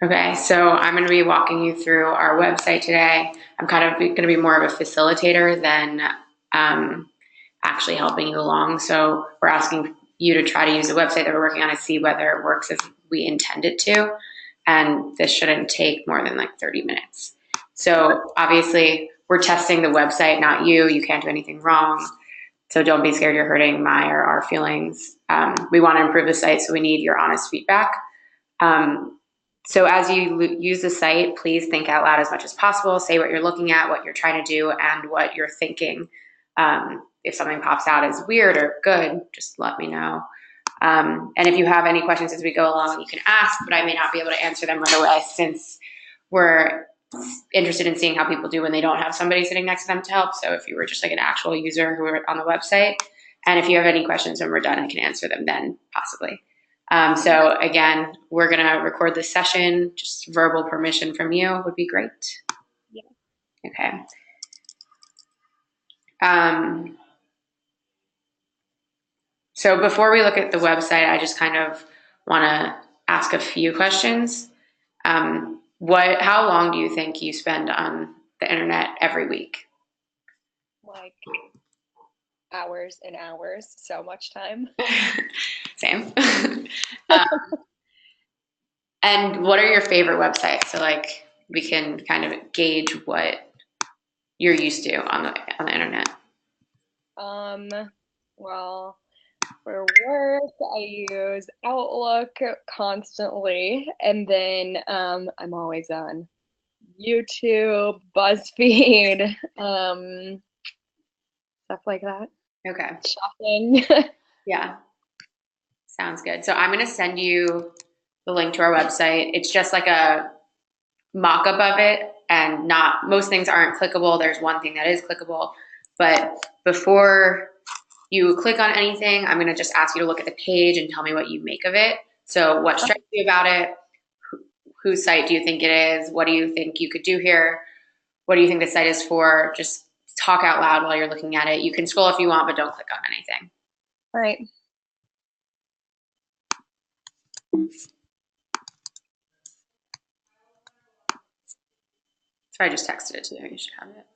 Okay, so I'm going to be walking you through our website today. I'm kind of going to be more of a facilitator than um, actually helping you along. So we're asking you to try to use the website that we're working on and see whether it works as we intend it to. And this shouldn't take more than like 30 minutes. So obviously, we're testing the website, not you. You can't do anything wrong. So don't be scared you're hurting my or our feelings. We want to improve the site, so we need your honest feedback. Um, so as you use the site, please think out loud as much as possible. Say what you're looking at, what you're trying to do, and what you're thinking. If something pops out as weird or good, just let me know. And if you have any questions as we go along, you can ask, but I may not be able to answer them right away since we're interested in seeing how people do when they don't have somebody sitting next to them to help. So if you were just like an actual user who were on the website, and if you have any questions when we're done, I can answer them then possibly. So again, we're going to record this session. Just verbal permission from you would be great. Yeah. Okay. Um, so before we look at the website, I just kind of want to ask a few questions. How long do you think you spend on the internet every week? Like hours and hours, so much time. Same. um, and what are your favorite websites? So like we can kind of gauge what you're used to on the internet. Um, well, for work, I use Outlook constantly, and then I'm always on YouTube, BuzzFeed, stuff like that. Okay. Shopping. Yeah. Sounds good. So I'm going to send you the link to our website. It's just like a mock-up of it, and not most things aren't clickable. There's one thing that is clickable, but before you click on anything, I'm going to just ask you to look at the page and tell me what you make of it. So what strikes you about it? Whose site do you think it is? What do you think you could do here? What do you think the site is for? Just talk out loud while you're looking at it. You can scroll if you want, but don't click on anything. All right. So I just texted it to you. You should have it.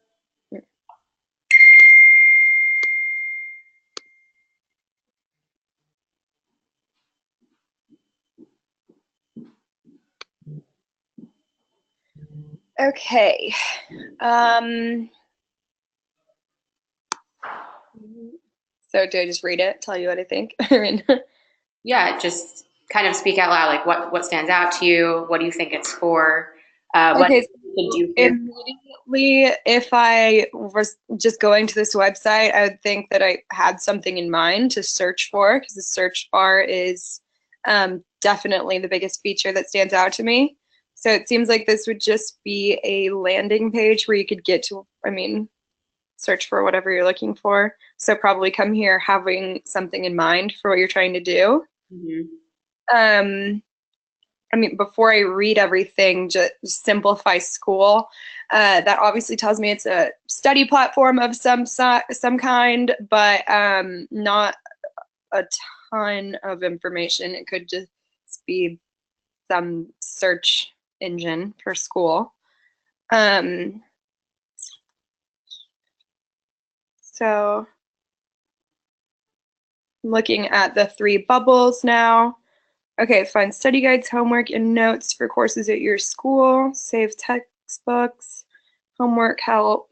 Okay. Um, so do I just read it, tell you what I think? Yeah, just kind of speak out loud, like what stands out to you? What do you think it's for? What Okay, you so can do here? immediately, if I was just going to this website, I would think that I had something in mind to search for, because the search bar is definitely the biggest feature that stands out to me. So it seems like this would just be a landing page where you could get to, I mean, search for whatever you're looking for. So probably come here having something in mind for what you're trying to do. Mhm. Um, I mean, before I read everything, just Simplify School. That obviously tells me it's a study platform of some kind, but not a ton of information. It could just be some search engine for school. Um, so looking at the three bubbles now. Okay, find study guides, homework, and notes for courses at your school. Save textbooks, homework help.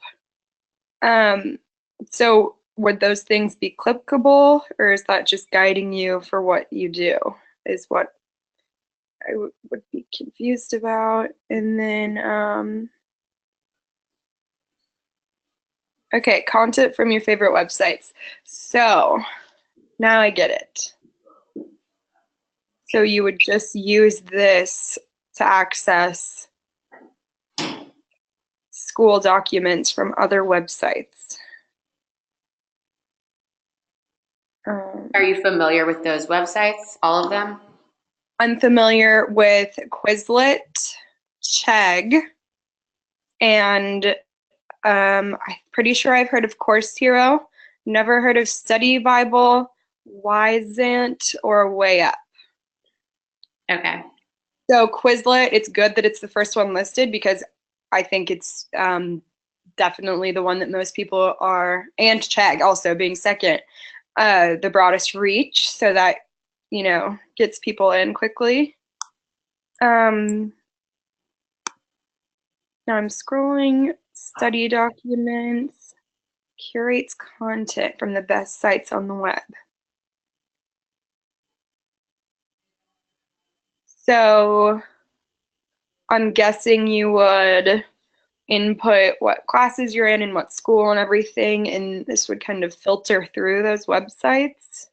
So would those things be clickable, or is that just guiding you for what you do? Is what I would be confused about. And then, okay, content from your favorite websites. So now I get it. So you would just use this to access school documents from other websites. Are you familiar with those websites? All of them? I'm familiar with Quizlet, Chegg, and I'm pretty sure I've heard of Course Hero. Never heard of Study Bible, Wyzant, or Way Up. Okay. So Quizlet, it's good that it's the first one listed because I think it's definitely the one that most people are, and Chegg also being second, the broadest reach, so that, you know, gets people in quickly. Now I'm scrolling, study documents, curates content from the best sites on the web. So I'm guessing you would input what classes you're in and what school and everything, and this would kind of filter through those websites,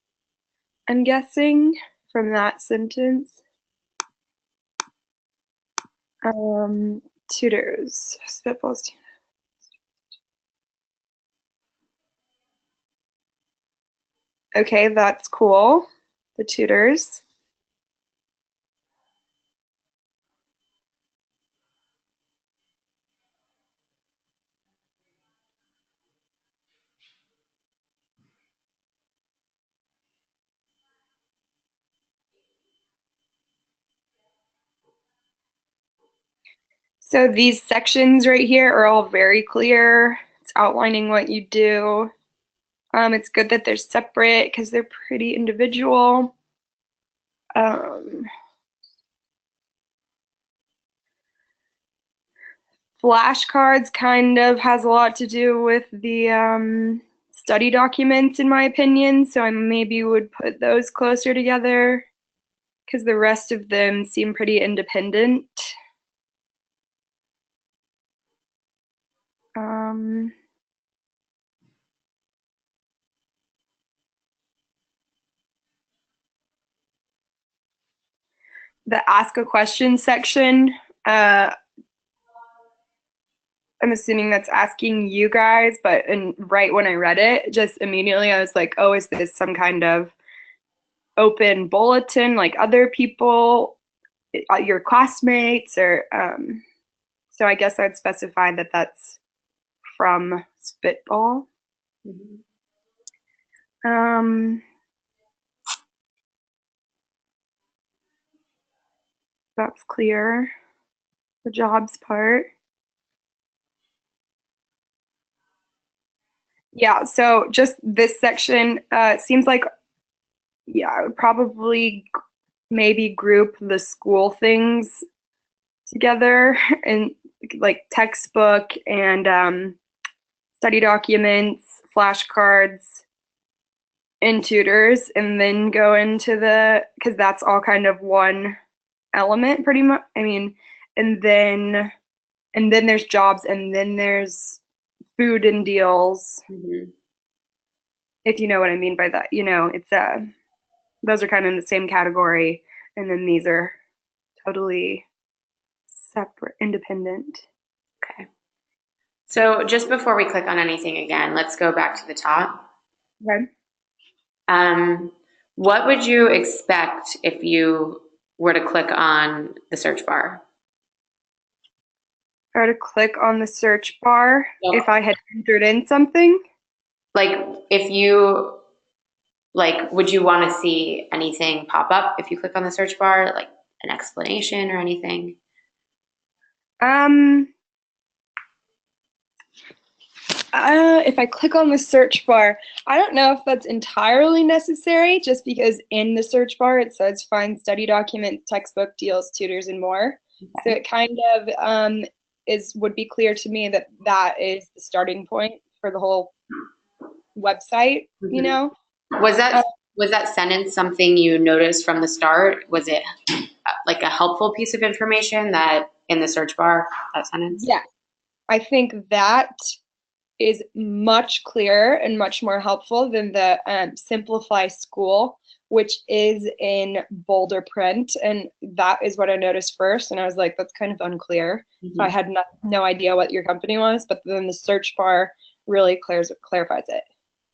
I'm guessing, from that sentence. Tutors, spitballs. Okay, that's cool. The tutors. So these sections right here are all very clear. It's outlining what you do. It's good that they're separate because they're pretty individual. Flashcards kind of has a lot to do with the study documents, in my opinion, so I maybe would put those closer together because the rest of them seem pretty independent. The ask a question section, I'm assuming that's asking you guys, but right when I read it, just immediately I was like, oh, is this some kind of open bulletin like other people, your classmates, or so I guess I'd specify that that's from Spitball. Mm-hmm. That's clear. The jobs part. Yeah, so just this section seems like, yeah, I would probably maybe group the school things together and like textbook and study documents, flashcards, and tutors, and then go into because that's all kind of one element pretty much. I mean, and then there's jobs, and then there's food and deals. Mm-hmm. If you know what I mean by that, you know, it's those are kind of in the same category, and then these are totally separate, independent. Okay. So just before we click on anything again, let's go back to the top. Okay. What would you expect if you were to click on the search bar? Or to click on the search bar Yep. if I had entered in something. Like if you would you want to see anything pop up if you click on the search bar, like an explanation or anything? If I click on the search bar, I don't know if that's entirely necessary, just because in the search bar it says find study documents, textbook deals, tutors, and more. Okay. So it kind of would be clear to me that that is the starting point for the whole website. Mm-hmm. You know, was that sentence something you noticed from the start? Was it like a helpful piece of information that in the search bar, that sentence? Yeah, I think that is much clearer and much more helpful than the Simplify School, which is in bolder print. And that is what I noticed first. And I was like, that's kind of unclear. Mm-hmm. So I had no idea what your company was, but then the search bar really clarifies it.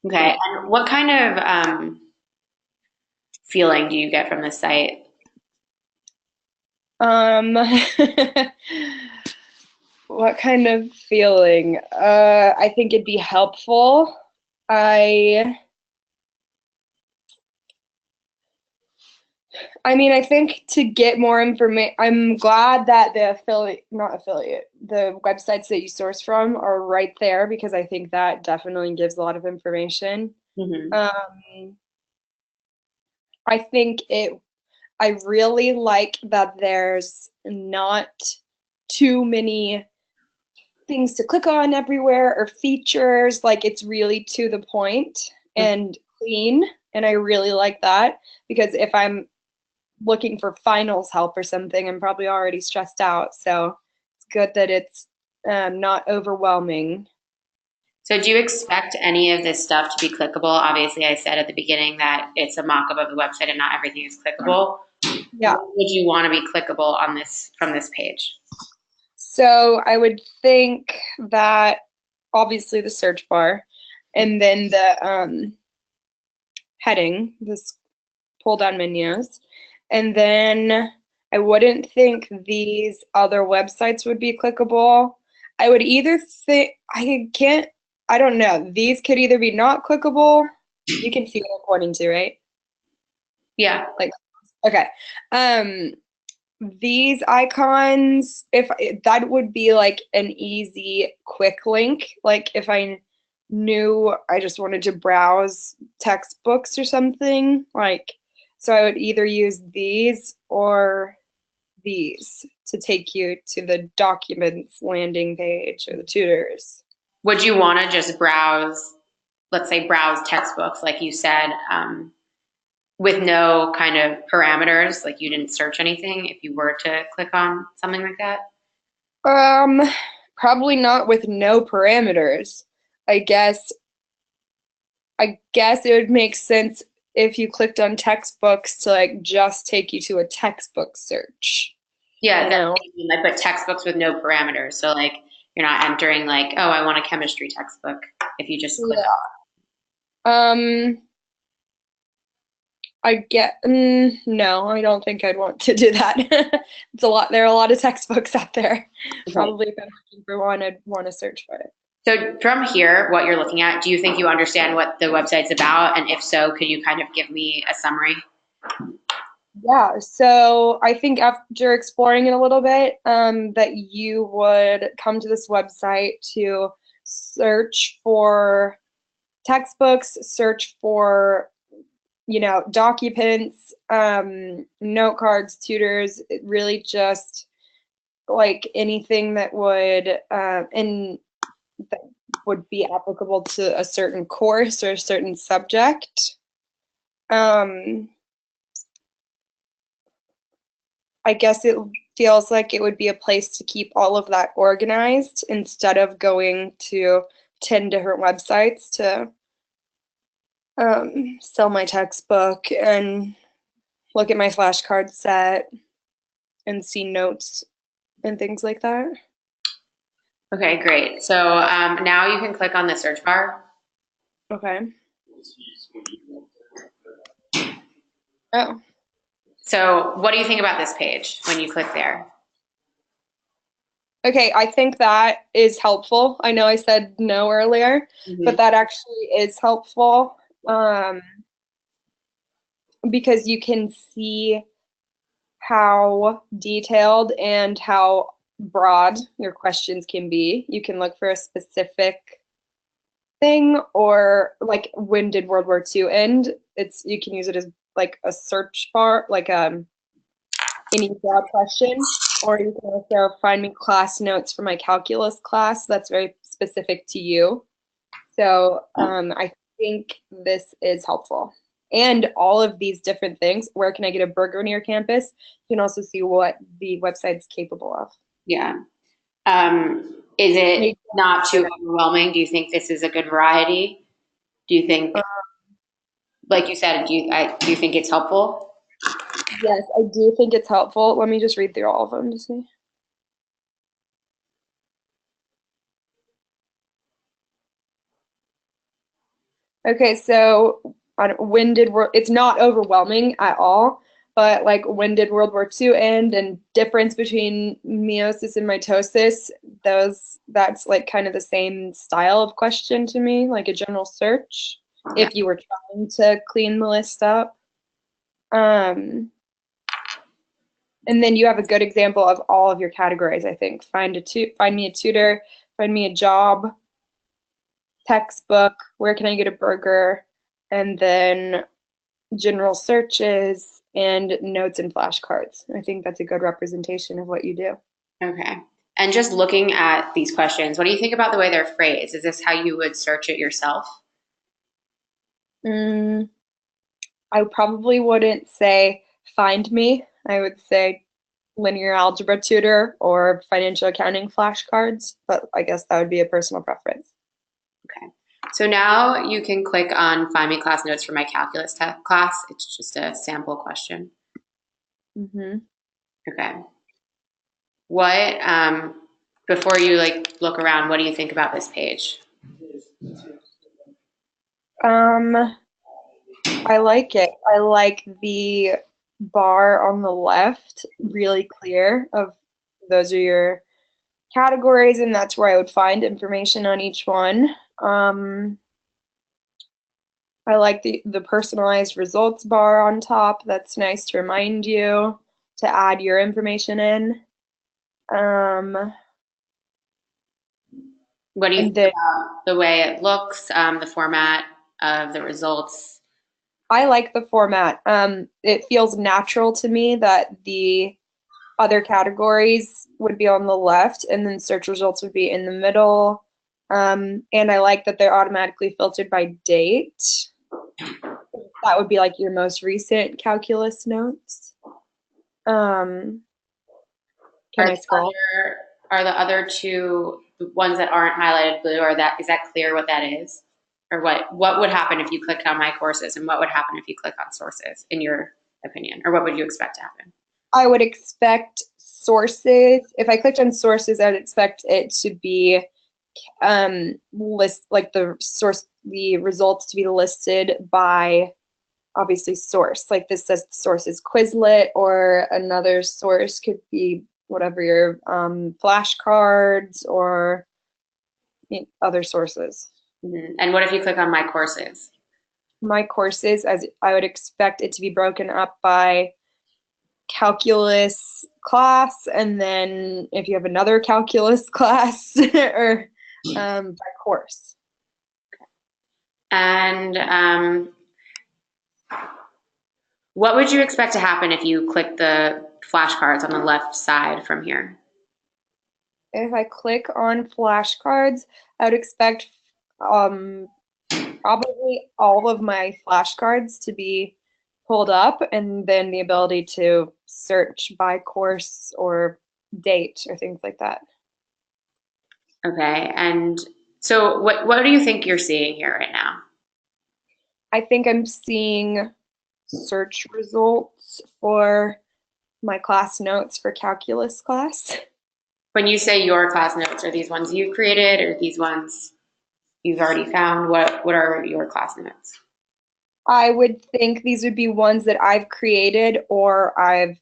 Okay. And what kind of feeling do you get from the site? What kind of feeling? I think it'd be helpful. I I mean, I think to get more information, I'm glad that the not affiliate, the websites that you source from are right there because I think that definitely gives a lot of information. Hmm. Um, I think I really like that there's not too many things to click on everywhere or features. Like it's really to the point and clean. And I really like that because if I'm looking for finals help or something, I'm probably already stressed out. So it's good that it's not overwhelming. So do you expect any of this stuff to be clickable? Obviously, I said at the beginning that it's a mock-up of the website and not everything is clickable. Yeah. What would you want to be clickable on this from this page? So I would think that obviously the search bar and then the heading, this pull down menus. And then I wouldn't think these other websites would be clickable. I would either think, I don't know. These could either be not clickable. You can see what I'm pointing to, right? Yeah. Like, okay. Um, these icons, if that would be like an easy, quick link. Like if I knew I just wanted to browse textbooks or something, like, so I would either use these or these to take you to the documents landing page or the tutors. Would you want to just browse, let's say browse textbooks, like you said, with no kind of parameters, like you didn't search anything if you were to click on something like that? Um, Probably not with no parameters. I guess I guess it would make sense if you clicked on textbooks to like just take you to a textbook search, Yeah, you that's know? what I mean. Like, but textbooks with no parameters. So like you're not entering like, oh, I want a chemistry textbook if you just click Yeah. Um, I get no, I don't think I'd want to do that. It's a lot. There are a lot of textbooks out there. on. Okay. Probably if I'm looking for one, I'd want to search for it. So from here, what you're looking at, do you think you understand what the website's about? And if so, could you kind of give me a summary? Yeah, so I think after exploring it a little bit, that you would come to this website to search for textbooks, search for, documents, note cards, tutors, really just like anything that would, and that would be applicable to a certain course or a certain subject. Um, I guess it feels like it would be a place to keep all of that organized instead of going to 10 different websites to sell my textbook and look at my flashcard set and see notes and things like that. Okay, great. So now you can click on the search bar. Okay. Oh, So what do you think about this page when you click there? okay. I think that is helpful. I know I said no earlier, Mhm. but that actually is helpful um, because you can see how detailed and how broad your questions can be. You can look for a specific thing or like when did World War II end? You can use it as like a search bar, like any broad question, or you can also find me class notes for my calculus class. That's very specific to you. So I think this is helpful. And all of these different things, where can I get a burger near campus? You can also see what the website's capable of. Yeah. Is it not too overwhelming? Do you think this is a good variety? Do you think, like you said, do you think it's helpful? Yes, I do think it's helpful. Let me just read through all of them to see. Okay, so it's not overwhelming at all, but like when did World War II end and difference between meiosis and mitosis, that's like kind of the same style of question to me, like a general search, Yeah. if you were trying to clean the list up. Um, And then you have a good example of all of your categories, I think. Find me a tutor, find me a job, textbook, where can I get a burger, and then general searches and notes and flashcards. I think that's a good representation of what you do. Okay. And just looking at these questions, what do you think about the way they're phrased? Is this how you would search it yourself? Mm, I probably wouldn't say find me. I would say linear algebra tutor or financial accounting flashcards, but I guess that would be a personal preference. Okay. So now you can click on Find Me Class Notes for my calculus class. It's just a sample question. Mm-hmm. Okay. What, before you like look around, what do you think about this page? I like it. I like the bar on the left, really clear of those are your categories, and that's where I would find information on each one. I like the personalized results bar on top. That's nice to remind you to add your information in. What do you And think then about the way it looks, the format of the results? I like the format. It feels natural to me that the other categories would be on the left and then search results would be in the middle. And I like that they're automatically filtered by date. That would be like your most recent calculus notes. Can Are I the scroll? are the other two the ones that aren't highlighted blue, or that is that clear what that is? Or what would happen if you clicked on my courses and what would happen if you click on sources in your opinion? Or what would you expect to happen? I would expect sources. If I clicked on sources, I'd expect it to be list like the results to be listed by obviously source. Like this says the source is Quizlet, or another source could be whatever your flashcards or other sources. And what if you click on my courses? My courses, as I would expect it to be broken up by calculus class, and then if you have another calculus class, or by course. And what would you expect to happen if you click the flashcards on the left side from here? If I click on flashcards, I would expect um, probably all of my flashcards to be pulled up, and then the ability to search by course or date or things like that. Okay, and so what do you think you're seeing here right now? I think I'm seeing search results for my class notes for calculus class. When you say your class notes, are these ones you've created or these ones you've already found? What are your class notes? I would think these would be ones that I've created or I've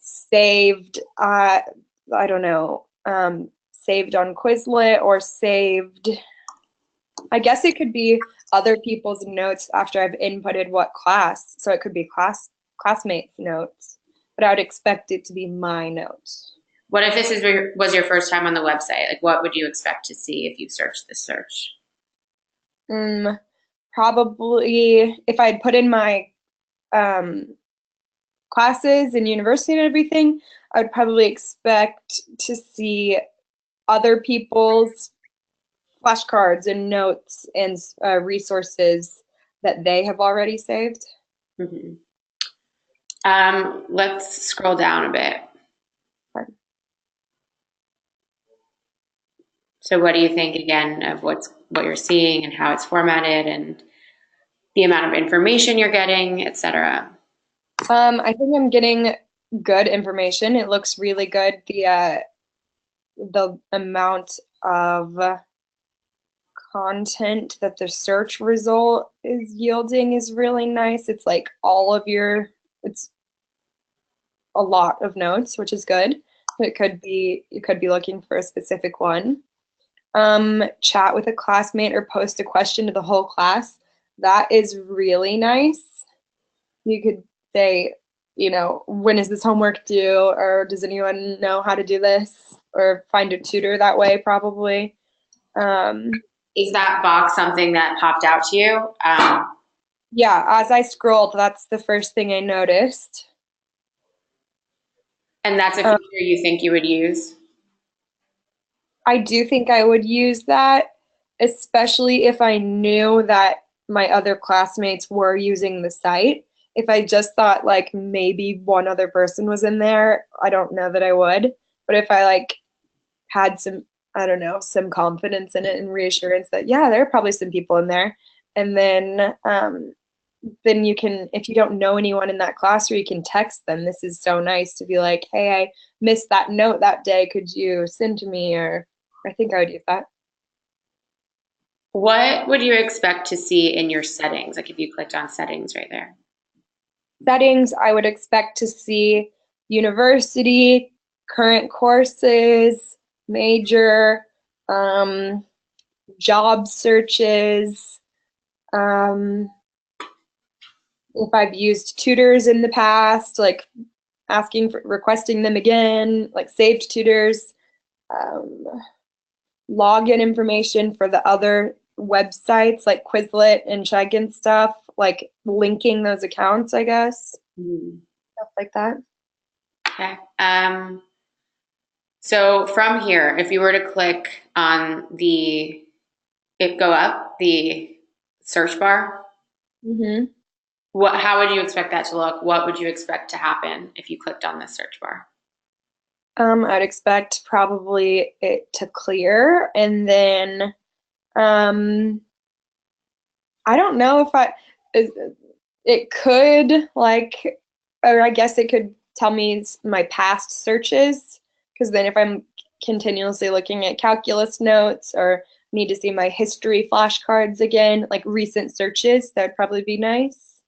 saved, I don't know, saved on Quizlet or saved, I guess it could be other people's notes after I've inputted what class. So it could be classmates' notes, but I would expect it to be my notes. What if this was your first time on the website? Like, what would you expect to see if you searched this search? Probably if I'd put in my classes and university and everything, I would probably expect to see other people's flashcards and notes and resources that they have already saved. Mm-hmm. Let's scroll down a bit. So what do you think again of what you're seeing and how it's formatted and the amount of information you're getting, etc.? I think I'm getting good information. It looks really good. The amount of content that the search result is yielding is really nice. It's like it's a lot of notes, which is good. You could be looking for a specific one. Chat with a classmate or post a question to the whole class. That is really nice. You could say, when is this homework due, or does anyone know how to do this, or find a tutor that way probably. Um, Is that box something that popped out to you? yeah, as I scrolled, that's the first thing I noticed. And that's a Um, feature you think you would use? I do think I would use that, especially if I knew that my other classmates were using the site. If I just thought like maybe one other person was in there, I don't know that I would. But if I like had some, I don't know, some confidence in it and reassurance that yeah, there are probably some people in there, and then you can, if you don't know anyone in that class, or you can text them. This is so nice to be like, hey, I missed that note that day. Could you send to me? Or I think I would use that. What would you expect to see in your settings? Like if you clicked on settings right there. Settings, I would expect to see university, current courses, major, um, job searches, um, if I've used tutors in the past, like asking for requesting them again, like saved tutors, um, login information for the other websites like Quizlet and Chegg and stuff, like linking those accounts, I guess, Mhm. stuff like that. Okay. So from here, if you were to click on go up the search bar, Hmm. how would you expect that to look? What would you expect to happen if you clicked on the search bar? I'd expect probably it to clear, and then um, I don't know if it could like, or I guess it could tell me my past searches, because then if I'm continuously looking at calculus notes or need to see my history flashcards again, like recent searches, that'd probably be nice.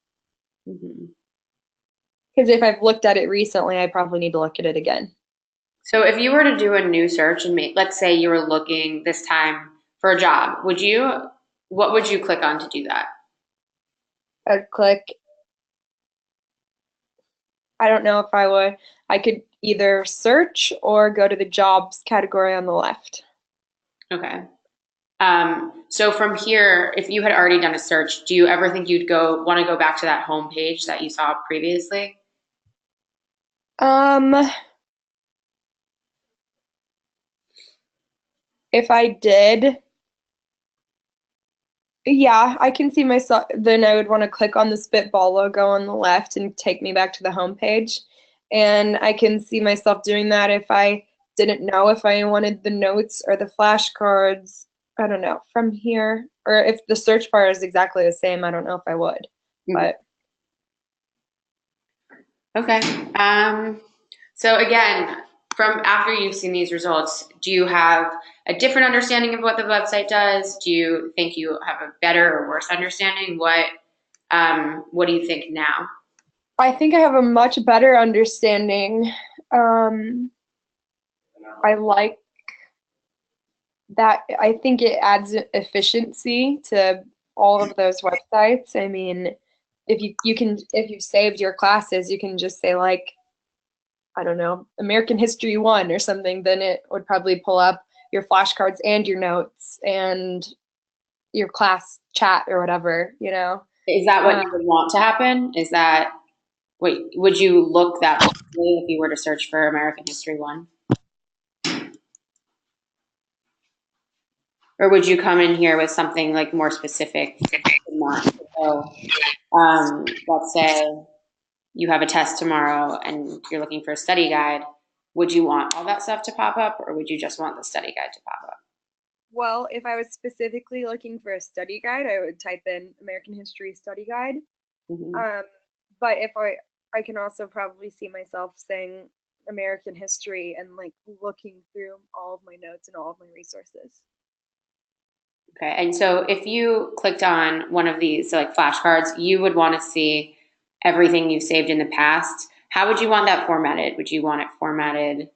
Mhm. Because if I've looked at it recently, I probably need to look at it again. So if you were to do a new search and let's say you were looking this time for a job, what would you click on to do that? I'd click, I don't know if I would, I could either search or go to the jobs category on the left. Okay. So from here, if you had already done a search, do you ever think you'd want to go back to that home page that you saw previously? Um, if I did, yeah, I can see myself. Then I would want to click on the Spitball logo on the left and take me back to the home page. And I can see myself doing that if I didn't know if I wanted the notes or the flashcards. I don't know, from here. Or if the search bar is exactly the same, I don't know if I would. Mhm. But Okay. So again, from after you've seen these results, do you have a different understanding of what the website does? Do you think you have a better or worse understanding? What do you think now? I think I have a much better understanding. Um, I like that. I think it adds efficiency to all of those websites. I mean, if you've saved your classes, you can just say like, I don't know, American History 1 or something, then it would probably pull up your flashcards and your notes and your class chat or whatever. Is that what Uh, you would want to happen? Wait, would you look that closely if you were to search for American History 1? Or would you come in here with something like more specific than that? So, let's say you have a test tomorrow and you're looking for a study guide. Would you want all that stuff to pop up, or would you just want the study guide to pop up? well, if I was specifically looking for a study guide, I would type in American History Study Guide. Mhm. Um, but if I can also probably see myself saying American history and like looking through all of my notes and all of my resources. Okay, and so if you clicked on one of these, so like flashcards, you would want to see everything you've saved in the past. How would you want that formatted? Would you want it formatted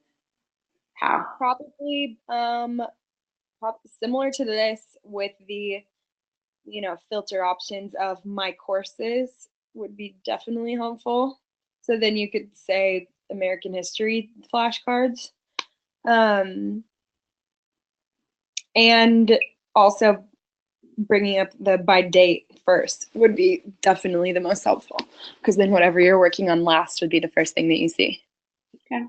how? Probably similar to this with the filter options of my courses would be definitely helpful. So then you could say American history flashcards. Um, and also bringing up the by date first would be definitely the most helpful, because then whatever you're working on last would be the first thing that you see. Okay.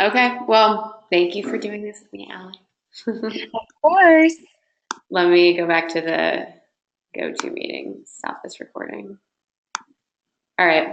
Okay. Well, thank you for doing this with me, Allie. Of course. Let me go back to the GoToMeeting. Stop this recording. All right.